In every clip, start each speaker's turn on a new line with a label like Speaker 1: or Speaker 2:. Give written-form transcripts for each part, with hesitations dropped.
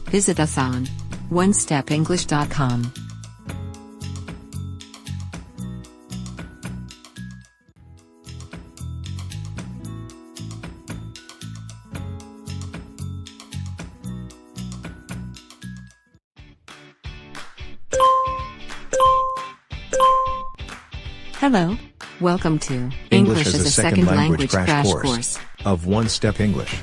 Speaker 1: Visit us on onestepenglish.com. Hello. Welcome to English as a Second Language Crash Course
Speaker 2: of One Step English.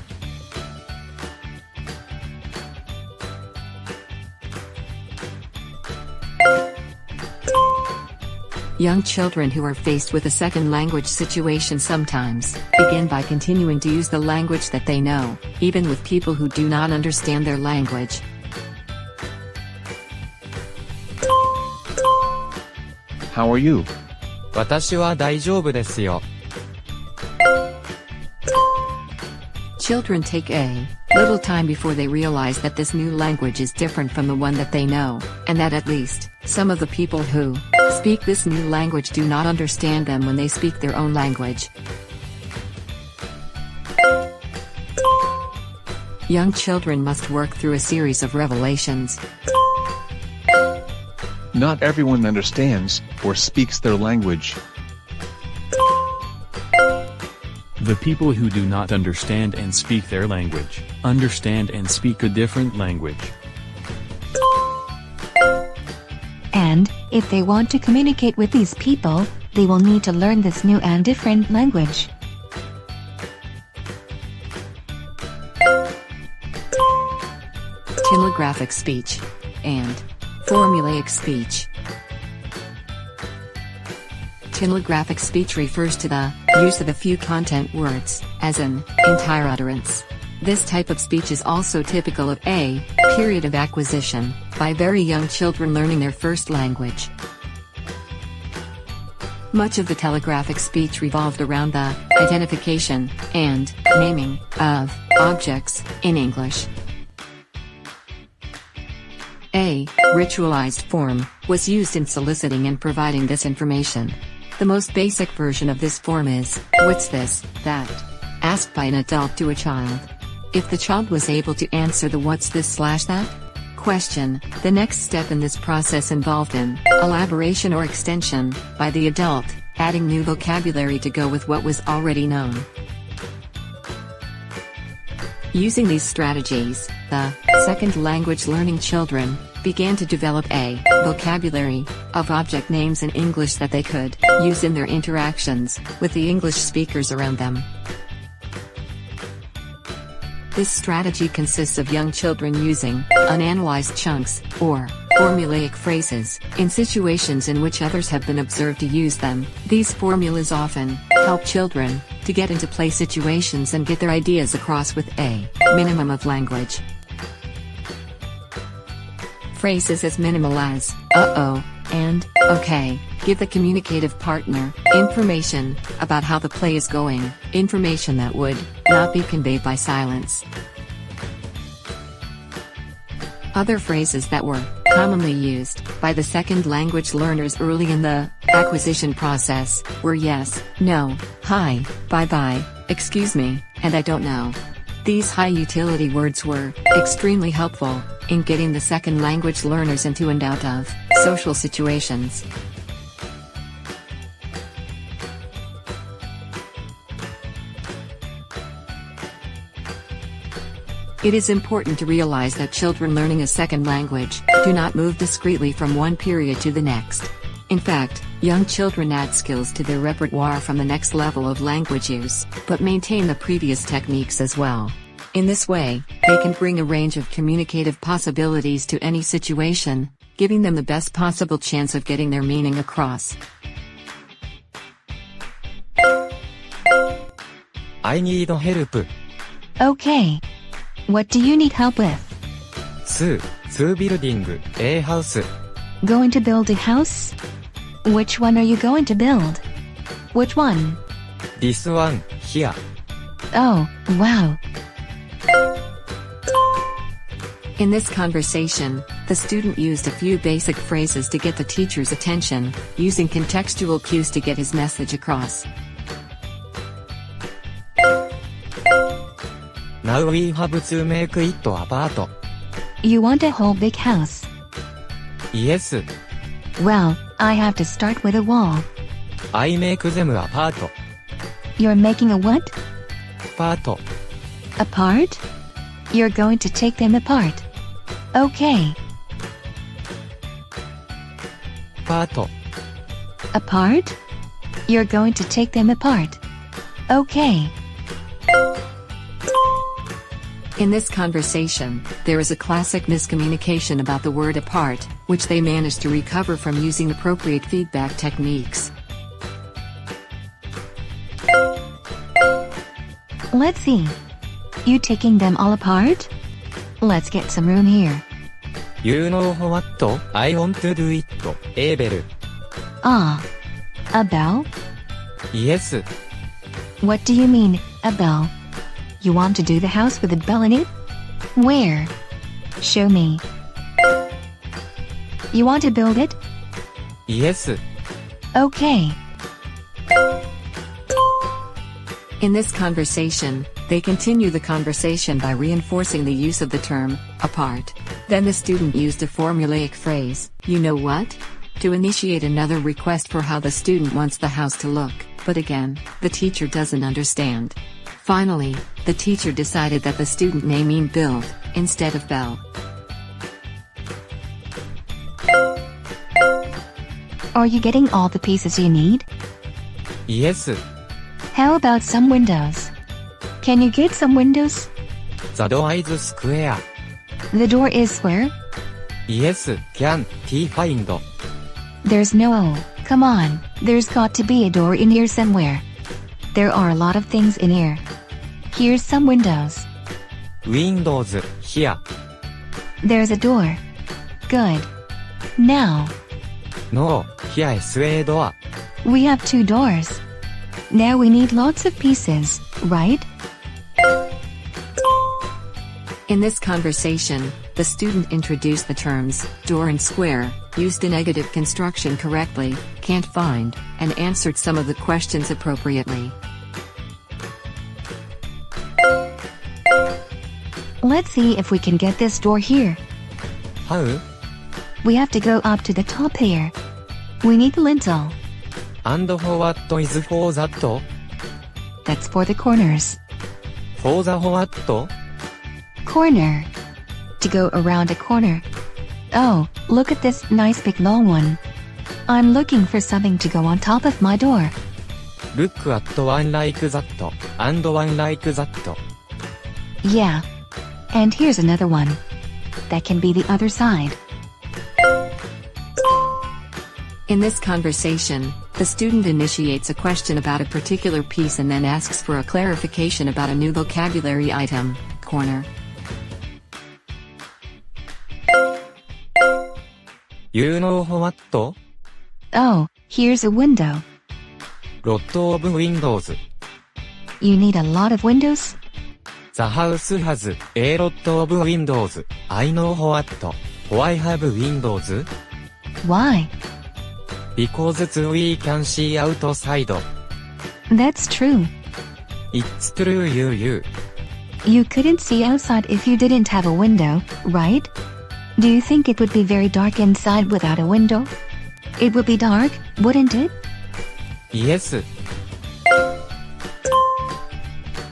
Speaker 1: Young children who are faced with a second language situation sometimes begin by continuing to use the language that they know, even with people who do not understand their language.
Speaker 2: How are you?
Speaker 3: 私は大丈夫ですよ。
Speaker 1: Children take a little time before they realize that this new language is different from the one that they know, and that at least some of the people who speak this new language do not understand them when they speak their own language. Young children must work through a series of revelations.
Speaker 4: Not everyone understands or speaks their language.
Speaker 5: The people who do not understand and speak their language, understand and speak a different language.
Speaker 6: And, if they want to communicate with these people, they will need to learn this new and different language.
Speaker 1: Telegraphic speech and formulaic speech. Telegraphic speech refers to the use of a few content words, as an entire utterance. This type of speech is also typical of a period of acquisition by very young children learning their first language. Much of the telegraphic speech revolved around the identification and naming of objects in English. A ritualized form was used in soliciting and providing this information. The most basic version of this form is, "What's this, that?" asked by an adult to a child. If the child was able to answer the "what's this/that" question, the next step in this process involved an elaboration or extension by the adult, adding new vocabulary to go with what was already known. Using these strategies, the second language learning children began to develop a vocabulary of object names in English that they could use in their interactions with the English speakers around them. This strategy consists of young children using unanalyzed chunks, or formulaic phrases, in situations in which others have been observed to use them. These formulas often help children to get into play situations and get their ideas across with a minimum of language. Phrases as minimal as "uh-oh" and "okay" give the communicative partner information about how the play is going, information that would not be conveyed by silence. Other phrases that were commonly used by the second language learners early in the acquisition process were yes, no, hi, bye-bye, excuse me, and I don't know. These high-utility words were extremely helpful in getting the second language learners into and out of social situations. It is important to realize that children learning a second language do not move discreetly from one period to the next. In fact, young children add skills to their repertoire from the next level of language use, but maintain the previous techniques as well. In this way, they can bring a range of communicative possibilities to any situation, giving them the best possible chance of getting their meaning across.
Speaker 3: I need help.
Speaker 6: Okay. What do you need help with?
Speaker 3: 2 building a house.
Speaker 6: Going to build a house? Which one are you going to build? Which one?
Speaker 3: This one, here.
Speaker 6: Oh, wow.
Speaker 1: In this conversation, the student used a few basic phrases to get the teacher's attention, using contextual cues to get his message across.
Speaker 3: Now we have to make it apart.
Speaker 6: You want a whole big house.
Speaker 3: Yes,
Speaker 6: Well, I have to start with a wall.
Speaker 3: I make them apart.
Speaker 6: You're making a what?
Speaker 3: Part.
Speaker 6: Apart? You're going to take them apart. Okay.
Speaker 3: Part.
Speaker 6: Apart? You're going to take them apart. Okay.
Speaker 1: In this conversation, there is a classic miscommunication about the word apart, which they managed to recover from using appropriate feedback techniques.
Speaker 6: Let's see. You taking them all apart? Let's get some room here.
Speaker 3: You know what? I want to do it. Abel.
Speaker 6: Ah. A bell?
Speaker 3: Yes,
Speaker 6: What do you mean, a bell? You want to do the house with a bell in it? Where? Show me. You want to build it?
Speaker 3: yes,
Speaker 6: Okay.
Speaker 1: In this conversation, they continue the conversation by reinforcing the use of the term, apart. Then the student used a formulaic phrase, you know what? To initiate another request for how the student wants the house to look, but again, the teacher doesn't understand. Finally, the teacher decided that the student may mean build, instead of bell.
Speaker 6: Are you getting all the pieces you need?
Speaker 3: yes.
Speaker 6: How about some windows? Can you get some windows?
Speaker 3: The door is square.
Speaker 6: The door is square?
Speaker 3: Yes, can T find.
Speaker 6: There's no. Come on, there's got to be a door in here somewhere. There are a lot of things in here. Here's some windows.
Speaker 3: Windows, here.
Speaker 6: There's a door. Good. Now,
Speaker 3: No, here is a door.
Speaker 6: we have 2 doors. Now we need lots of pieces, right?
Speaker 1: In this conversation, the student introduced the terms, door and square, used a negative construction correctly, can't find, and answered some of the questions appropriately.
Speaker 6: Let's see if we can get this door here.
Speaker 3: How?
Speaker 6: We have to go up to the top here. We need the lintel.
Speaker 3: And for what is for that?
Speaker 6: That's for the corners.
Speaker 3: For the what?
Speaker 6: Corner. To go around a corner. Oh, look at this nice big long one. I'm looking for something to go on top of my door.
Speaker 3: Look at one like that, and one like that.
Speaker 6: Yeah. And here's another one. That can be the other side.
Speaker 1: In this conversation, the student initiates a question about a particular piece and then asks for a clarification about a new vocabulary item, corner.
Speaker 3: You know what?
Speaker 6: Oh, here's a window.
Speaker 3: Lot of windows.
Speaker 6: You need a lot of windows?
Speaker 3: The house has a lot of windows. I know what. Why have windows?
Speaker 6: Why?
Speaker 3: Because we can see outside.
Speaker 6: That's true.
Speaker 3: It's true you.
Speaker 6: You couldn't see outside if you didn't have a window, right? Do you think it would be very dark inside without a window? It would be dark, wouldn't it?
Speaker 3: Yes,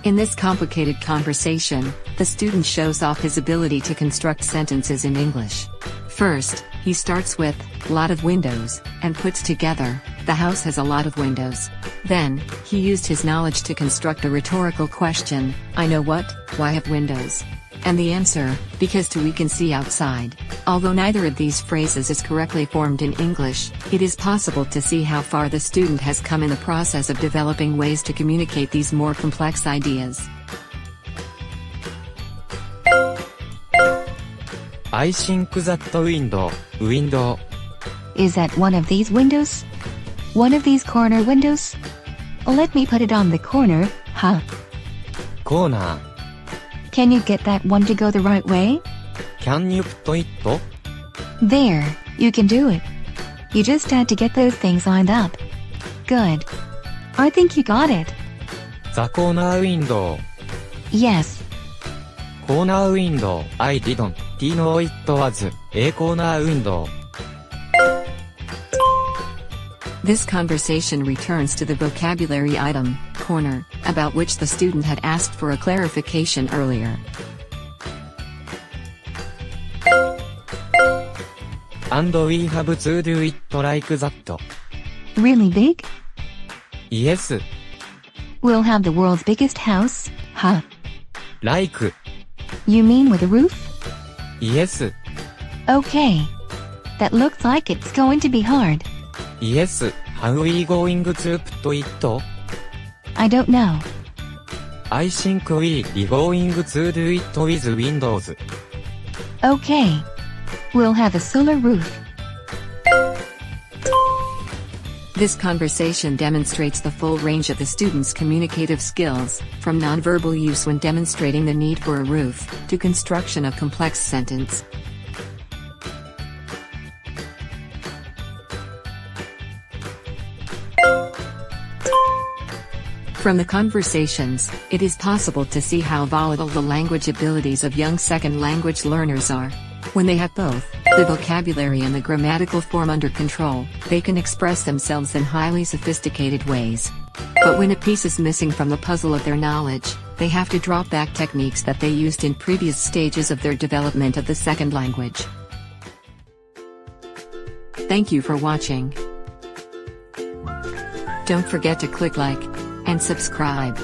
Speaker 1: In this complicated conversation, the student shows off his ability to construct sentences in English. First, he starts with, lot of windows, and puts together, the house has a lot of windows. Then, he used his knowledge to construct a rhetorical question, I know what, why have windows? And the answer, because we can see outside. Although neither of these phrases is correctly formed in English, it is possible to see how far the student has come in the process of developing ways to communicate these more complex ideas.
Speaker 3: I think that window.
Speaker 6: Is that one of these windows? One of these corner windows? Let me put it on the corner, huh?
Speaker 3: Corner.
Speaker 6: Can you get that one to go the right way?
Speaker 3: Can you put it?
Speaker 6: There, you can do it. You just had to get those things lined up. Good. I think you got it.
Speaker 3: The corner window.
Speaker 6: Yes.
Speaker 3: Corner window. I didn't. No, it was a corner window.
Speaker 1: This conversation returns to the vocabulary item, corner, about which the student had asked for a clarification earlier.
Speaker 3: And we have to do it like that.
Speaker 6: Really big?
Speaker 3: Yes,
Speaker 6: We'll have the world's biggest house? Huh.
Speaker 3: like,
Speaker 6: You mean with a roof?
Speaker 3: yes,
Speaker 6: Okay. That looks like it's going to be hard.
Speaker 3: yes, how we going to put it?
Speaker 6: I don't know.
Speaker 3: I think we going to do it with windows.
Speaker 6: Okay. We'll have a solar roof.
Speaker 1: This conversation demonstrates the full range of the student's communicative skills, from nonverbal use when demonstrating the need for a roof, to construction of complex sentence. From the conversations, it is possible to see how volatile the language abilities of young second language learners are. When they have both the vocabulary and the grammatical form under control, they can express themselves in highly sophisticated ways. But when a piece is missing from the puzzle of their knowledge, they have to drop back techniques that they used in previous stages of their development of the second language. Thank you for watching. Don't forget to click like and subscribe.